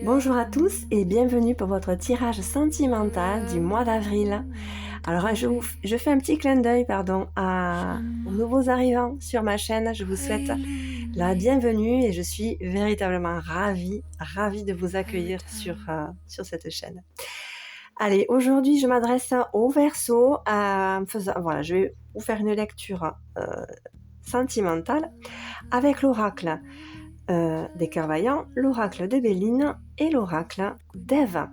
Bonjour à tous et bienvenue pour votre tirage sentimental du mois d'avril. Alors je fais un petit clin d'œil aux nouveaux arrivants sur ma chaîne. Je vous souhaite la bienvenue et je suis véritablement ravie de vous accueillir sur cette chaîne. Allez, aujourd'hui je m'adresse au Verseau je vais vous faire une lecture sentimentale avec l'oracle des cœurs vaillants, l'oracle de Béline et l'oracle d'Ève.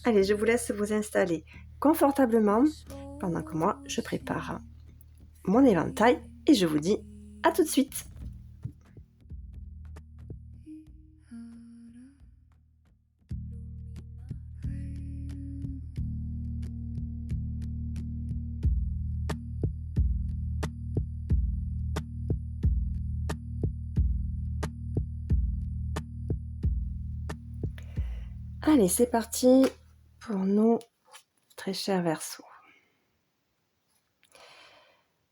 Allez, je vous laisse vous installer confortablement pendant que moi je prépare mon éventail et je vous dis à tout de suite. Allez, c'est parti pour nous, très chers Verseaux.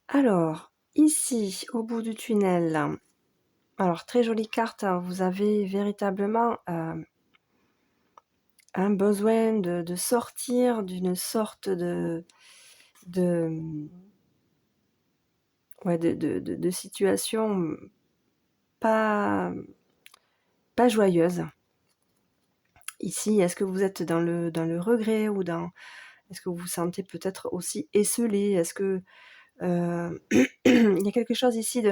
Alors, ici, au bout du tunnel, alors très jolie carte, vous avez véritablement un besoin de sortir d'une sorte de situation pas joyeuse. Ici, est-ce que vous êtes dans le regret ou est-ce que vous vous sentez peut-être aussi esselé? Est-ce que il y a quelque chose ici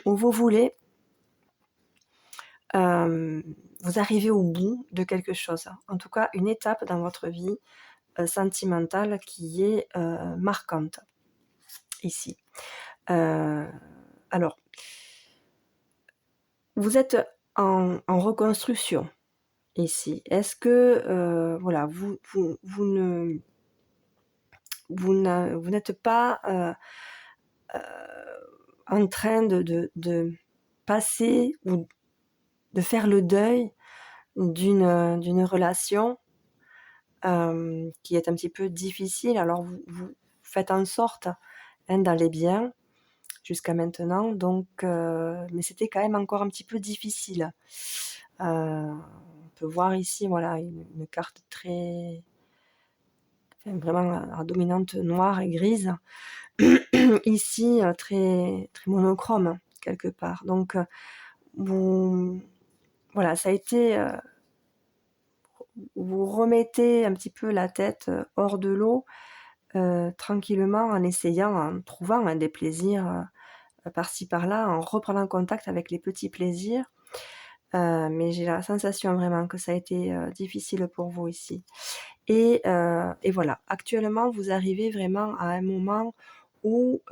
où vous voulez vous arriver au bout de quelque chose. En tout cas, une étape dans votre vie sentimentale qui est marquante ici. Alors, vous êtes en reconstruction ici. Est-ce que voilà, vous n'êtes pas en train de passer ou de faire le deuil d'une relation qui est un petit peu difficile. Alors vous faites en sorte d'aller bien jusqu'à maintenant, donc mais c'était quand même encore un petit peu difficile. On peut voir ici, voilà, une carte très, vraiment à dominante noire et grise. Ici, très, très monochrome quelque part. Donc voilà, ça a été, vous remettez un petit peu la tête hors de l'eau, tranquillement, en trouvant des plaisirs par-ci par-là, en reprenant contact avec les petits plaisirs. Mais j'ai la sensation vraiment que ça a été difficile pour vous ici. Et voilà, actuellement, vous arrivez vraiment à un moment où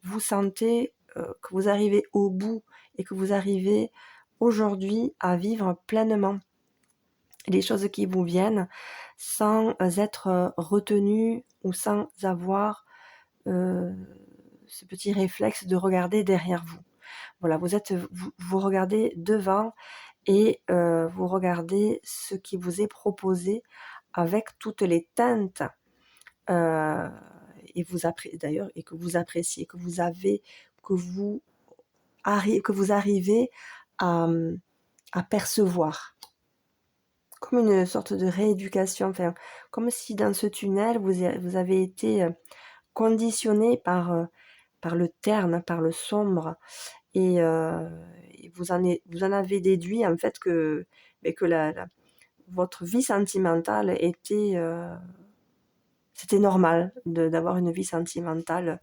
vous sentez que vous arrivez au bout et que vous arrivez aujourd'hui à vivre pleinement les choses qui vous viennent sans être retenu ou sans avoir ce petit réflexe de regarder derrière vous. Voilà, vous regardez devant et vous regardez ce qui vous est proposé avec toutes les teintes et d'ailleurs, et que vous appréciez, que vous arrivez à percevoir. Comme une sorte de rééducation, enfin, comme si dans ce tunnel, vous avez été conditionné par le terne, par le sombre, et vous en avez déduit en fait que votre vie sentimentale c'était normal d'avoir une vie sentimentale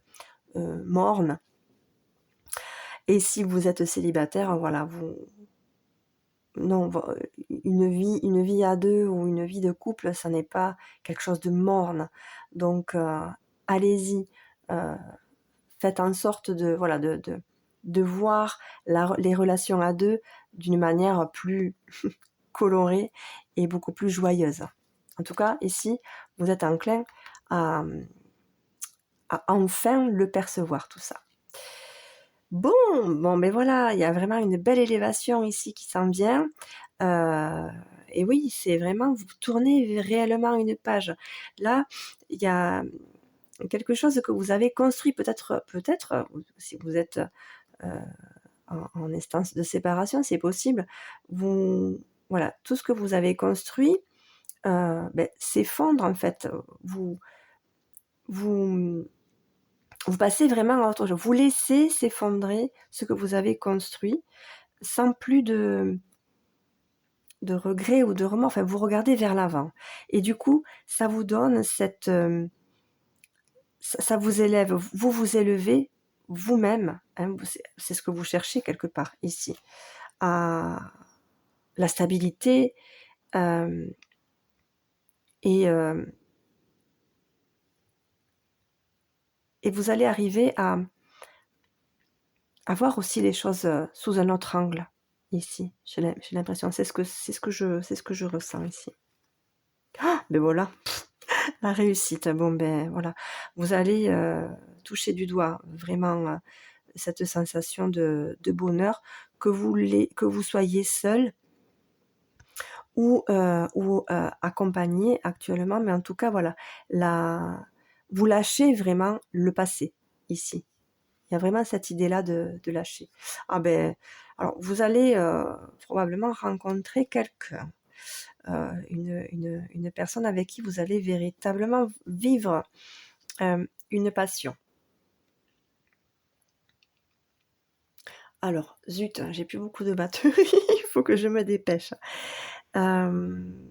morne. Et si vous êtes célibataire, voilà, une vie à deux ou une vie de couple, ça n'est pas quelque chose de morne. Donc allez-y, faites en sorte de voir les relations à deux d'une manière plus colorée et beaucoup plus joyeuse. En tout cas, ici, vous êtes enclin à enfin le percevoir, tout ça. Bon, ben voilà, il y a vraiment une belle élévation ici qui s'en vient. Et oui, c'est vraiment, vous tournez réellement une page. Là, il y a quelque chose que vous avez construit, peut-être si vous êtes en instance de séparation, c'est possible. Voilà, tout ce que vous avez construit, s'effondre en fait. Vous vous passez vraiment à autre chose. Vous laissez s'effondrer ce que vous avez construit sans plus de regrets ou de remords. Enfin, vous regardez vers l'avant et du coup, ça vous donne ça vous élève. Vous vous élevez vous-même, hein, c'est ce que vous cherchez quelque part ici, à la stabilité, hem et et vous allez arriver à voir aussi les choses, sous un autre angle, ici. J'ai l'impression, c'est ce que je ressens ici. Ben voilà, la réussite. Bon, ben, voilà. Vous allez, toucher du doigt vraiment, cette sensation de bonheur, que vous soyez seul ou accompagné actuellement, mais en tout cas, voilà, la vous lâchez vraiment le passé, ici. Il y a vraiment cette idée-là de lâcher. Ah ben, alors vous allez, probablement rencontrer quelqu'un, une personne avec qui vous allez véritablement vivre, une passion. Alors zut, j'ai plus beaucoup de batterie, il faut que je me dépêche. Hem,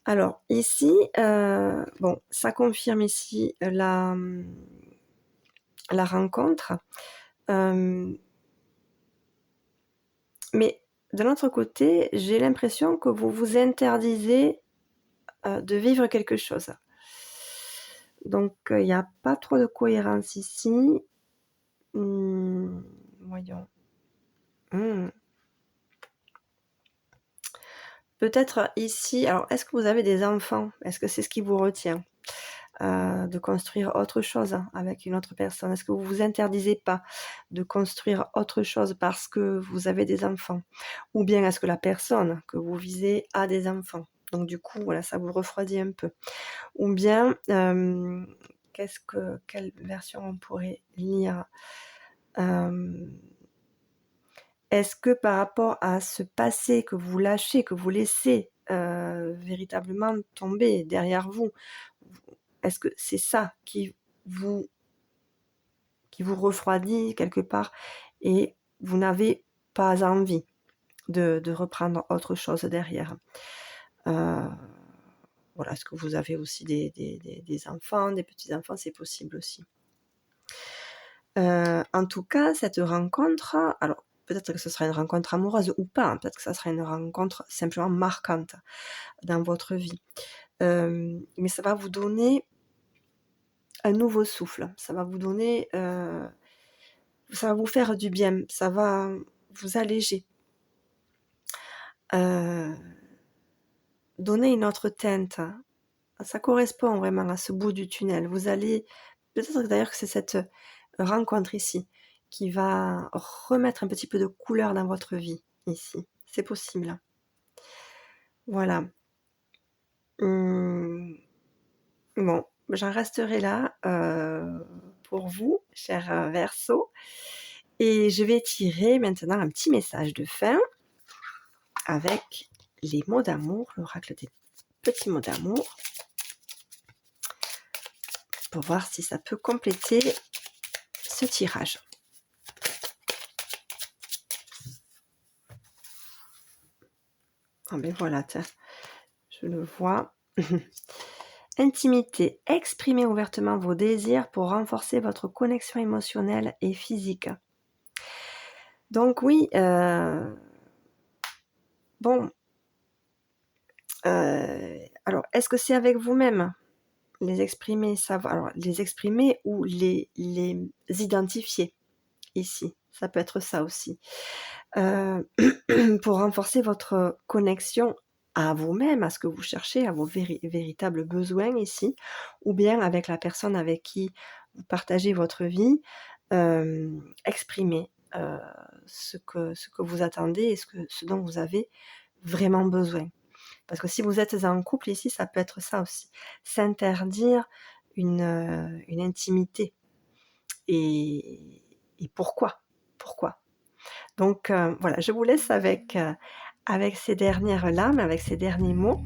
alors ici, bon, ça confirme ici la rencontre, hem mais d'un autre côté, j'ai l'impression que vous vous interdisez, de vivre quelque chose. Donc, il y a pas trop de cohérence ici. Mmh, voyons. Mmh. Peut-être ici alors est-ce que vous avez des enfants? Est-ce que c'est ce qui vous retient? De construire autre chose avec une autre personne? Est-ce que vous vous interdisez pas de construire autre chose parce que vous avez des enfants? Ou bien est-ce que la personne que vous visez a des enfants? Donc du coup, voilà, ça vous refroidit un peu. Ou bien, quelle version on pourrait lire? Hem, est-ce que par rapport à ce passé que vous lâchez, que vous laissez, véritablement tomber derrière vous, est-ce que c'est ça vous qui vous refroidit quelque part et vous n'avez pas envie de reprendre autre chose derrière? Heu, voilà, est-ce que vous avez aussi des enfants, des petits-enfants? C'est possible aussi. En tout cas, cette rencontre, alors peut-être que ce sera une rencontre amoureuse ou pas, hein, peut-être que ça sera une rencontre simplement marquante dans votre vie. Mais ça va vous donner un nouveau souffle, ça va vous donner, ça va vous faire du bien, ça va vous alléger, heu, donner une autre teinte. Ça correspond vraiment à ce bout du tunnel. Vous allez peut-être d'ailleurs que c'est cette rencontre ici qui va remettre un petit peu de couleur dans votre vie, ici. C'est possible. Voilà. Mmh, bon, j'en resterai là, pour vous, cher, Verseau, et je vais tirer maintenant un petit message de fin avec les mots d'amour, l'oracle des petits mots d'amour, pour voir si ça peut compléter ce tirage. Ah ben voilà, tiens, je le vois. Intimité. Exprimez ouvertement vos désirs pour renforcer votre connexion émotionnelle et physique. Donc oui, bon, alors est-ce que c'est avec vous-même? Les exprimer, savoir alors les exprimer ou les identifier ici, ça peut être ça aussi. Heu, pour renforcer votre connexion à vous-même, à ce que vous cherchez, à vos véritables besoins ici, ou bien avec la personne avec qui vous partagez votre vie, exprimer, ce que vous attendez et ce dont vous avez vraiment besoin. Parce que si vous êtes en couple ici, ça peut être ça aussi. S'interdire une intimité et pourquoi? Donc voilà, je vous laisse avec ces dernières larmes, avec ces derniers mots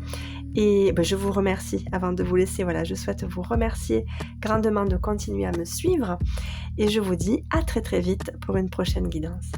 et bah, je vous remercie avant de vous laisser, voilà, je souhaite vous remercier grandement de continuer à me suivre et je vous dis à très, très vite pour une prochaine guidance.